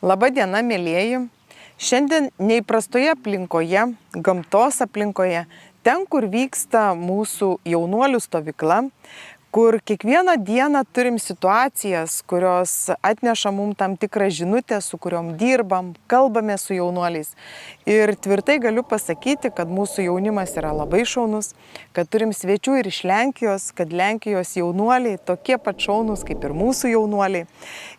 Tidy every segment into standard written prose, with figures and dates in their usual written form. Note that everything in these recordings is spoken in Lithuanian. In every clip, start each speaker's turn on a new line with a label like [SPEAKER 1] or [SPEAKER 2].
[SPEAKER 1] Labą dieną, mielieji. Šiandien neįprastoje aplinkoje, gamtos aplinkoje, ten, kur vyksta mūsų jaunuolių stovykla, kur kiekvieną dieną turim situacijas, kurios atneša mums tam tikrą žinutę, su kuriuom dirbam, kalbame su jaunuoliais. Ir tvirtai galiu pasakyti, kad mūsų jaunimas yra labai šaunus, kad turim svečių ir iš Lenkijos, kad Lenkijos jaunuoliai tokie pat šaunus kaip ir mūsų jaunuoliai.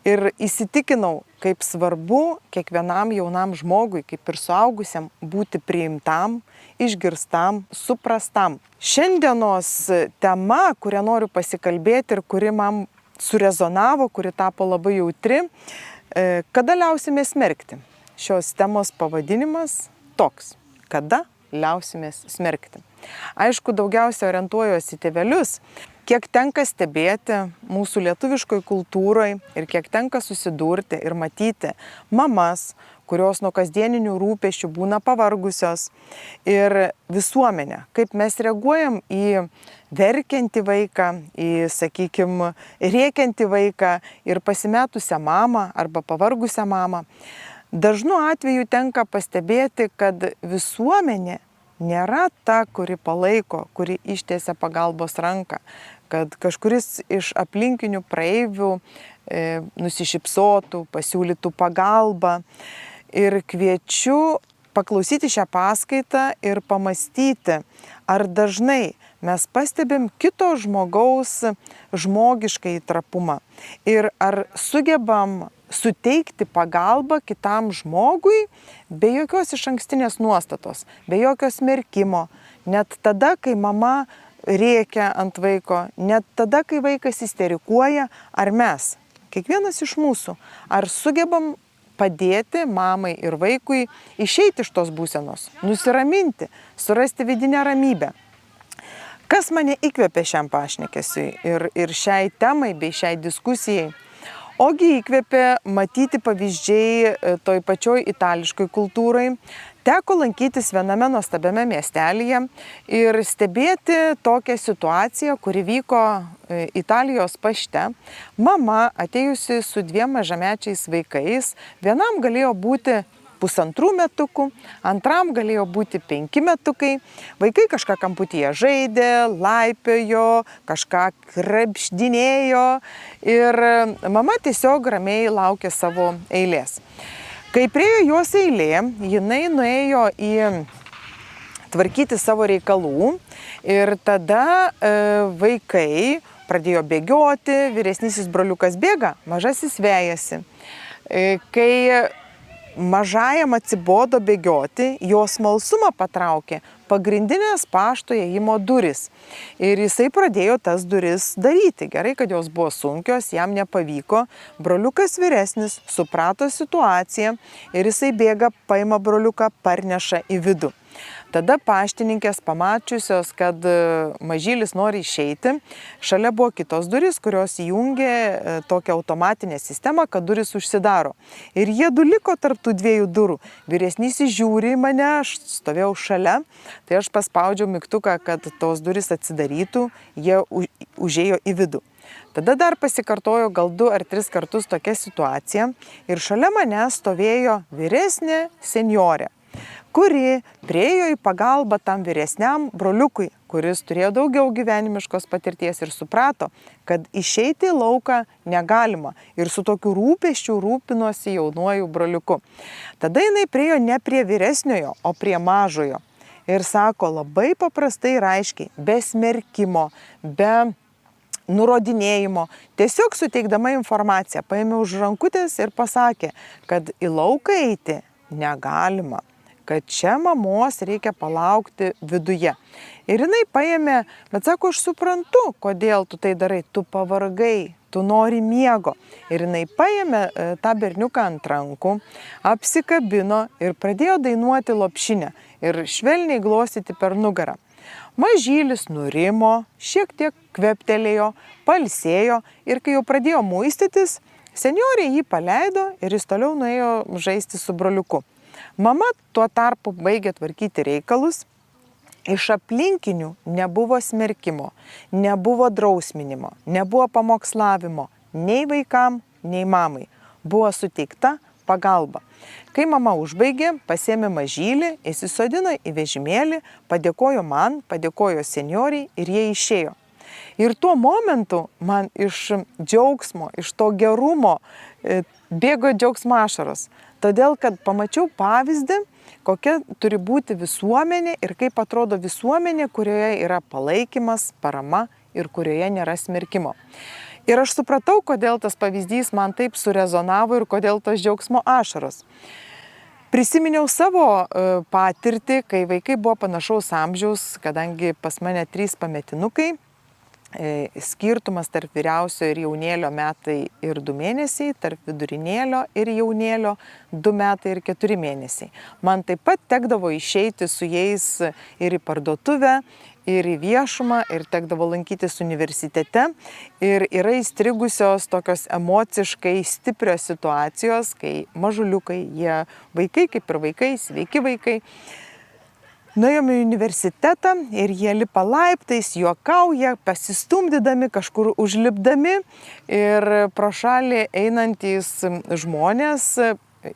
[SPEAKER 1] Ir įsitikinau, kaip svarbu kiekvienam jaunam žmogui, kaip ir suaugusiam, būti priimtam, išgirstam, suprastam. Šiandienos tema, kurią noriu pasikalbėti ir kuri man surezonavo, kuri tapo labai jautri, kada liausimės smerkti. Šios temos pavadinimas toks: kada liausimės smerkti. Aišku, daugiausia orientuojuosi į tėvelius. Kiek tenka stebėti mūsų lietuviškoj kultūroj ir kiek tenka susidurti ir matyti mamas, kurios nuo kasdieninių rūpesčių būna pavargusios, ir visuomenę, kaip mes reaguojam į verkiantį vaiką, į, sakykime, rėkiantį vaiką ir pasimetusią mamą arba pavargusią mamą. Dažnu atveju tenka pastebėti, kad visuomenė nėra ta, kuri palaiko, kuri ištiesia pagalbos ranką, kad kažkuris iš aplinkinių praeivių nusišypsotų, pasiūlytų pagalbą. Ir kviečiu paklausyti šią paskaitą ir pamastyti, ar dažnai mes pastebim kito žmogaus žmogišką įtrapumą ir ar sugebam suteikti pagalbą kitam žmogui be jokios išankstinės nuostatos, be jokio smerkimo, net tada, kai mama rėkia ant vaiko, net tada, kai vaikas isterikuoja, ar mes, kiekvienas iš mūsų, ar sugebam padėti mamai ir vaikui išeiti iš tos būsenos, nusiraminti, surasti vidinę ramybę. Kas mane įkvėpė šiam pašnekesiui ir šiai temai bei šiai diskusijai? Ogi įkvėpė matyti pavyzdžiai toj pačioj itališkoj kultūrai. Teko lankytis viename nuostabiame miestelyje ir stebėti tokią situaciją, kuri vyko Italijos pašte. Mama atėjusi su 2 mažamečiais vaikais, vienam galėjo būti 1,5 metukų, antram galėjo būti 5 metukai. Vaikai kažką kamputyje žaidė, laipiojo, kažką krapštinėjo ir mama tiesiog ramiai laukė savo eilės. Kai priėjo jos eilė, jinai nuėjo tvarkyti savo reikalų ir tada vaikai pradėjo bėgioti, vyresnysis broliukas bėga, mažasis vejasi. Kai mažajam atsibodo bėgioti, jo smalsumą patraukė pagrindinės pašto įėjimo durys. Ir jisai pradėjo tas duris daryti. Gerai, kad jos buvo sunkios, jam nepavyko. Broliukas vyresnis suprato situaciją ir jisai bėga, paima broliuką, parneša į vidų. Tada paštininkės, pamačiusios, kad mažylis nori išeiti, šalia buvo kitos durys, kurios įjungė tokią automatinę sistemą, kad durys užsidaro. Ir jie liko tarp tų 2 durų. Vyresnysis žiūri į mane, aš stovėjau šalia, tai aš paspaudžiau mygtuką, kad tos durys atsidarytų, jie užėjo į vidų. Tada dar pasikartojo gal 2 ar 3 kartus tokia situacija ir šalia mane stovėjo vyresnė senjorė, kuri priėjo į pagalbą tam vyresniam broliukui, kuris turėjo daugiau gyvenimiškos patirties ir suprato, kad išeiti į lauką negalima ir su tokiu rūpesčiu rūpinosi jaunuoju broliuku. Tada jinai priėjo ne prie vyresniojo, o prie mažojo ir sako labai paprastai ir aiškiai, be smerkimo, be nurodinėjimo, tiesiog suteikdama informaciją, paėmė už rankutės ir pasakė, kad į lauką eiti negalima, kad čia mamos reikia palaukti viduje. Ir jinai paėmė, bet sako, aš suprantu, kodėl tu tai darai, tu pavargai, tu nori miego. Ir jinai paėmė tą berniuką ant rankų, apsikabino ir pradėjo dainuoti lopšinę ir švelniai glostyti per nugarą. Mažylis nurimo, šiek tiek kveptelėjo, pailsėjo ir kai jau pradėjo muistytis, senjorė jį paleido ir jis toliau nuėjo žaisti su broliuku. Mama tuo tarpu baigė tvarkyti reikalus, iš aplinkinių nebuvo smerkimo, nebuvo drausminimo, nebuvo pamokslavimo nei vaikam, nei mamai. Buvo suteikta pagalba. Kai mama užbaigė, pasėmė mažylį, įsisodino į vežimėlį, padėkojo man, padėkojo senioriai ir jie išėjo. Ir tuo momentu man iš džiaugsmo, iš to gerumo bėgo džiaugsmo ašaros. Todėl, kad pamačiau pavyzdį, kokia turi būti visuomenė ir kaip atrodo visuomenė, kurioje yra palaikymas, parama ir kurioje nėra smerkimo. Ir aš supratau, kodėl tas pavyzdys man taip surezonavo ir kodėl tos džiaugsmo ašaros. Prisiminiau savo patirtį, kai vaikai buvo panašaus amžiaus, kadangi pas mane 3 pametinukai, skirtumas tarp vyriausio ir jaunėlio metai ir 2 mėnesiai, tarp vidurinėlio ir jaunėlio 2 metai ir 4 mėnesiai. Man taip pat tekdavo išeiti su jais ir į parduotuvę, ir į viešumą, ir tekdavo lankytis universitete. Ir yra įstrigusios tokios emociškai stiprios situacijos, kai mažuliukai, jie vaikai kaip ir vaikai, sveiki vaikai, nuėjome į universitetą ir jie lipa laiptais, juokauja, pasistumdydami, kažkur užlipdami ir pro šalį einantys žmonės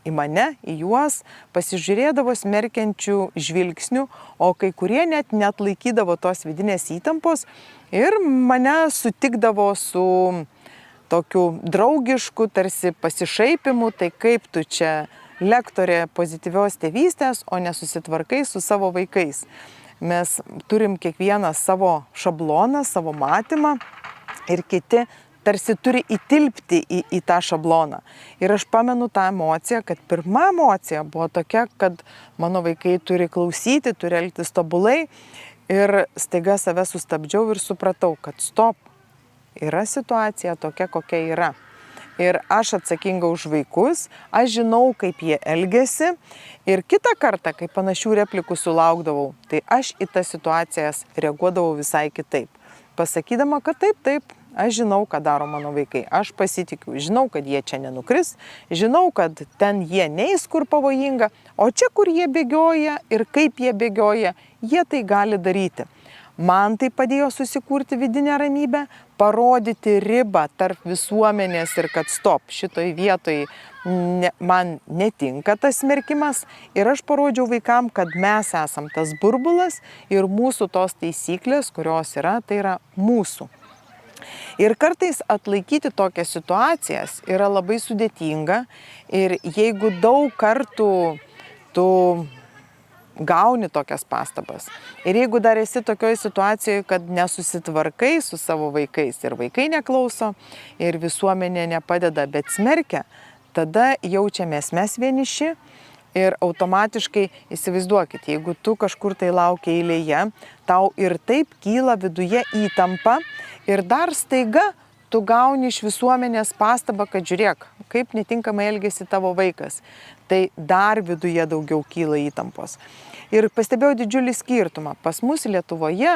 [SPEAKER 1] į mane, į juos, pasižiūrėdavo smerkiančių žvilgsnių, o kai kurie net laikydavo tos vidinės įtampos ir mane sutikdavo su tokiu draugišku, tarsi pasišaipimu, tai kaip tu čia lektorė pozityvios tėvystės, o nesusitvarkai su savo vaikais. Mes turim kiekvienas savo šabloną, savo matymą ir kiti tarsi turi įtilpti į tą šabloną. Ir aš pamenu tą emociją, kad pirma emocija buvo tokia, kad mano vaikai turi klausyti, turi elgtis tobulai ir staiga save sustabdžiau ir supratau, kad stop, yra situacija tokia, kokia yra. Ir aš atsakinga už vaikus, aš žinau, kaip jie elgiasi ir kitą kartą, kai panašių replikų sulaukdavau, tai aš į tas situacijas reaguodavau visai kitaip. Pasakydama, kad taip, aš žinau, ką daro mano vaikai, aš pasitikiu, žinau, kad jie čia nenukris, žinau, kad ten jie neis kur pavojinga, o čia, kur jie bėgioja ir kaip jie bėgioja, jie tai gali daryti. Man tai padėjo susikurti vidinę ramybę, parodyti ribą tarp visuomenės ir kad stop, šitoj vietoj man netinka tas smerkimas ir aš parodžiau vaikam, kad mes esam tas burbulas ir mūsų tos taisyklės, kurios yra, tai yra mūsų. Ir kartais atlaikyti tokias situacijas yra labai sudėtinga ir jeigu daug kartų tu gauni tokias pastabas. Ir jeigu dar esi tokioj situacijoje, kad nesusitvarkai su savo vaikais ir vaikai neklauso ir visuomenė nepadeda, bet smerkia, tada jaučiamės mes vieniši ir automatiškai įsivaizduokit, jeigu tu kažkur tai laukia eilėje, tau ir taip kyla viduje įtampa ir dar staiga tu gauni iš visuomenės pastabą, kad žiūrėk, kaip netinkamai elgėsi tavo vaikas. Tai dar viduje daugiau kyla įtampos. Ir pastebėjau didžiulį skirtumą. Pas mus Lietuvoje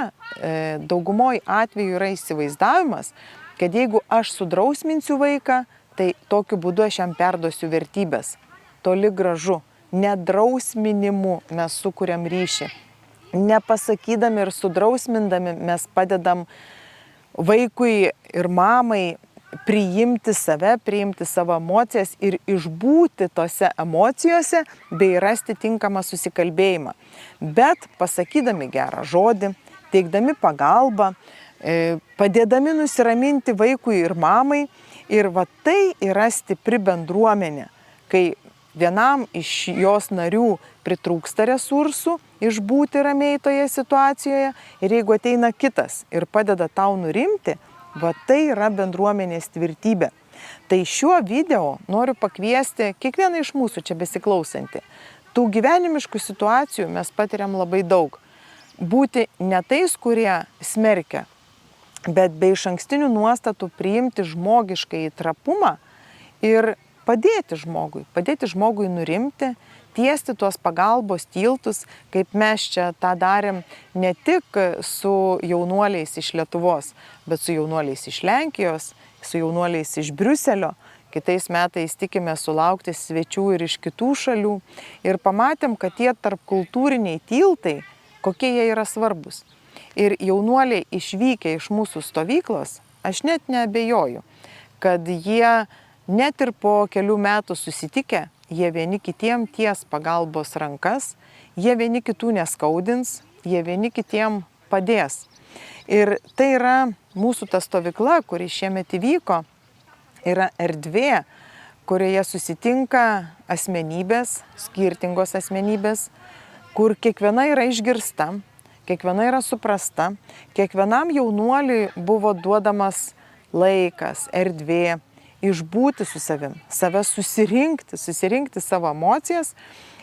[SPEAKER 1] daugumoj atveju yra įsivaizdavimas, kad jeigu aš sudrausminsiu vaiką, tai tokiu būdu aš jam perduosiu vertybės. Toli gražu, nedrausminimu mes sukuriam ryšį. Nepasakydami ir sudrausmindami mes padedam vaikui ir mamai priimti save, priimti savo emocijas ir išbūti tose emocijose bei rasti tinkamą susikalbėjimą. Bet pasakydami gerą žodį, teikdami pagalbą, padėdami nusiraminti vaikui ir mamai ir va tai yra stipri bendruomenė, kai vienam iš jos narių pritrūksta resursų išbūti ramiai toje situacijoje ir jeigu ateina kitas ir padeda tau nurimti, va tai yra bendruomenės tvirtybė. Tai šiuo video noriu pakviesti kiekvieną iš mūsų čia besiklausantį. Tų gyvenimiškų situacijų mes patiriam labai daug. Būti ne tais, kurie smerkia, bet be išankstinių nuostatų priimti žmogiškai trapumą ir padėti žmogui nurimti, tiesti tuos pagalbos tiltus, kaip mes čia tą darėm ne tik su jaunuoliais iš Lietuvos, bet su jaunuoliais iš Lenkijos, su jaunuoliais iš Briuselio. Kitais metais tikime sulaukti svečių ir iš kitų šalių. Ir pamatėm, kad tie tarpkultūriniai tiltai, kokie jie yra svarbus. Ir jaunuoliai išvykę iš mūsų stovyklos, aš net neabejoju, kad jie net ir po kelių metų susitikę jie vieni kitiem ties pagalbos rankas, jie vieni kitų neskaudins, jie vieni kitiem padės. Ir tai yra mūsų ta stovykla, kuri šiemet įvyko, yra erdvė, kurioje susitinka asmenybės, skirtingos asmenybės, kur kiekviena yra išgirsta, kiekviena yra suprasta, kiekvienam jaunuoliui buvo duodamas laikas, erdvė, išbūti su savim, save susirinkti savo emocijas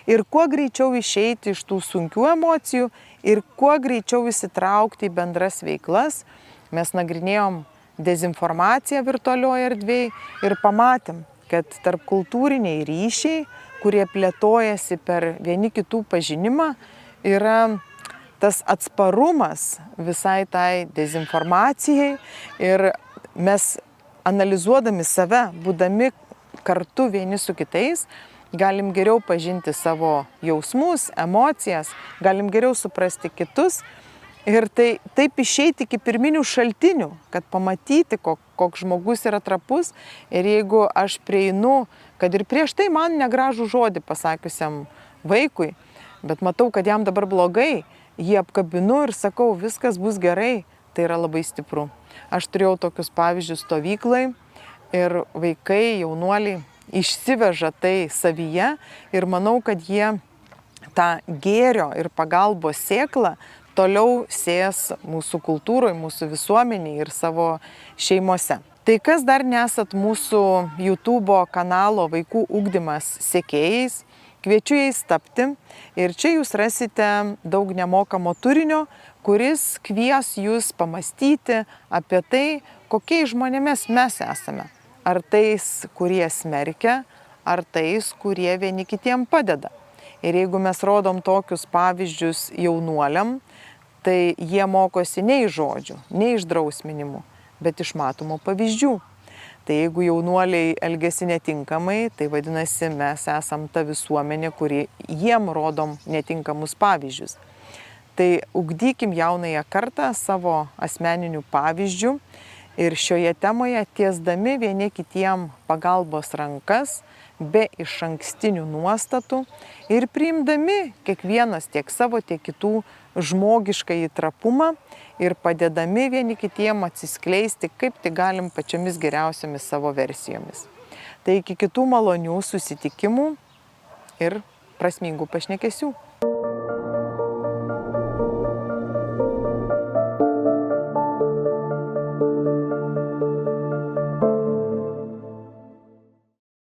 [SPEAKER 1] ir kuo greičiau išeiti iš tų sunkių emocijų ir kuo greičiau įsitraukti į bendras veiklas. Mes nagrinėjom dezinformaciją virtualioje erdvėje ir pamatėm, kad tarp kultūriniai ryšiai, kurie plėtojasi per vieni kitų pažinimą, yra tas atsparumas visai tai dezinformacijai ir mes analizuodami save, būdami kartu vieni su kitais, galim geriau pažinti savo jausmus, emocijas, galim geriau suprasti kitus ir taip išeiti iki pirminių šaltinių, kad pamatyti, koks žmogus yra trapus ir jeigu aš prieinu, kad ir prieš tai man negražų žodį pasakiusiam vaikui, bet matau, kad jam dabar blogai, jį apkabinu ir sakau, viskas bus gerai, tai yra labai stipru. Aš turėjau tokius pavyzdžius stovyklai ir vaikai, jaunuoliai išsiveža tai savyje ir manau, kad jie tą gėrio ir pagalbos sėklą toliau sės mūsų kultūroje, mūsų visuomenėje ir savo šeimose. Tai kas dar nesat mūsų YouTube kanalo Vaikų ugdymas sekėjais, kviečiu jais tapti ir čia jūs rasite daug nemokamo turinio, kuris kvies jūs pamastyti apie tai, kokiais žmonėmis mes esame. Ar tais, kurie smerkia, ar tais, kurie vieni kitiem padeda. Ir jeigu mes rodom tokius pavyzdžius jaunuoliam, tai jie mokosi ne iš žodžių, ne iš drausminimų, bet iš matomų pavyzdžių. Tai jeigu jaunuoliai elgesi netinkamai, tai vadinasi, mes esam ta visuomenė, kuri jiem rodom netinkamus pavyzdžius. Tai ugdykim jaunąją kartą savo asmeninių pavyzdžių ir šioje temoje tiesdami vieni kitiem pagalbos rankas, be išankstinių nuostatų ir priimdami kiekvienas tiek savo, tiek kitų žmogiškąjį trapumą ir padėdami vieni kitiem atsiskleisti, kaip tik galim pačiomis geriausiamis savo versijomis. Tai iki kitų malonių susitikimų ir prasmingų pašnekesių.